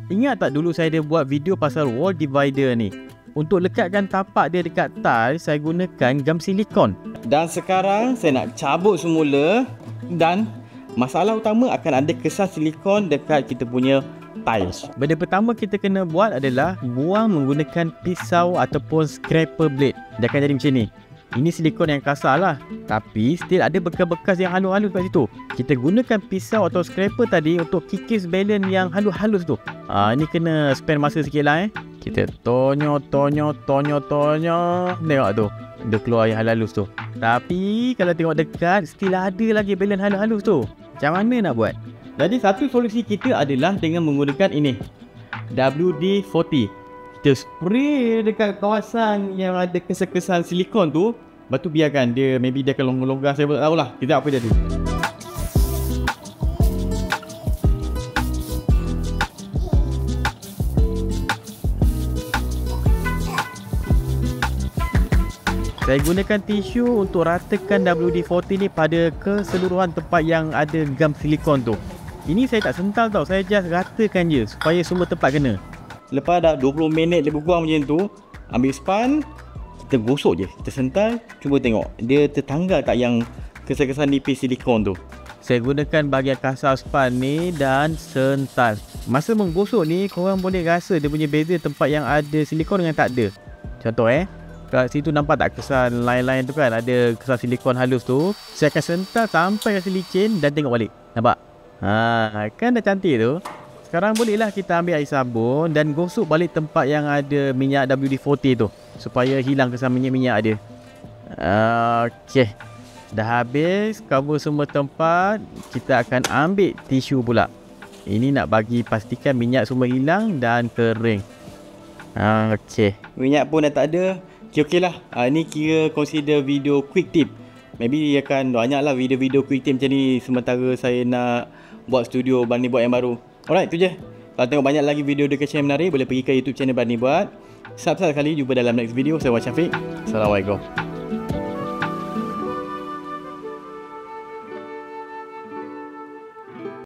Ingat tak dulu saya ada buat video pasal wall divider ni? Untuk lekatkan tapak dia dekat tiles, saya gunakan gam silikon. Dan sekarang saya nak cabut semula. Dan masalah utama akan ada kesan silikon dekat kita punya tiles. Benda pertama kita kena buat adalah buang menggunakan pisau ataupun scraper blade. Dia akan jadi macam ni. Ini silikon yang kasar lah, tapi still ada bekas-bekas yang halus-halus kat situ. Kita gunakan pisau atau scraper tadi untuk kikis balance yang halus-halus tu. Ini kena spend masa sikit lah Kita tonyo. Tengok tu, dia keluar yang halus tu. Tapi kalau tengok dekat, still ada lagi balance halus-halus tu. Macam mana nak buat? Jadi satu solusi kita adalah dengan menggunakan ini, WD-40. Kita spray dekat kawasan yang ada kesan-kesan silikon tu. Lepas tu biarkan dia, maybe dia akan longgar-longgar, saya tak tahulah. Kita apa jadi. Saya gunakan tisu untuk ratakan WD-40 ni pada keseluruhan tempat yang ada gam silikon tu. Ini saya tak sental tau, saya just ratakan je supaya semua tempat kena. Lepas dah 20 minit lebih kurang macam tu, ambil span, kita gosok je, kita sental, cuba tengok dia tertanggal tak yang kesan-kesan nipis silikon tu. Saya gunakan bahagian kasar span ni dan sental. Masa menggosok ni, korang boleh rasa dia punya beza tempat yang ada silikon dengan tak ada. Contoh kat situ nampak tak kesan lain-lain tu kan, ada kesan silikon halus tu. Saya akan sental sampai rasa licin dan tengok balik. Nampak? Kan dah cantik tu. Sekarang bolehlah kita ambil air sabun dan gosok balik tempat yang ada minyak WD-40 tu, supaya hilang kesan minyak-minyak dia. Okey. Dah habis cover semua tempat, kita akan ambil tisu pula. Ini nak bagi pastikan minyak semua hilang dan kering. Okey. Minyak pun dah tak ada. Okey lah. Ni kira consider video quick tip. Maybe akan banyaklah video-video quick tip macam ni sementara saya nak buat studio Barney Buat yang baru. Alright, tu je. Kalau tengok banyak lagi video education yang menarik, boleh pergi ke YouTube channel Barney Buat. Subscribe sekali, jumpa dalam next video. Saya Wan Syafiq. Assalamualaikum.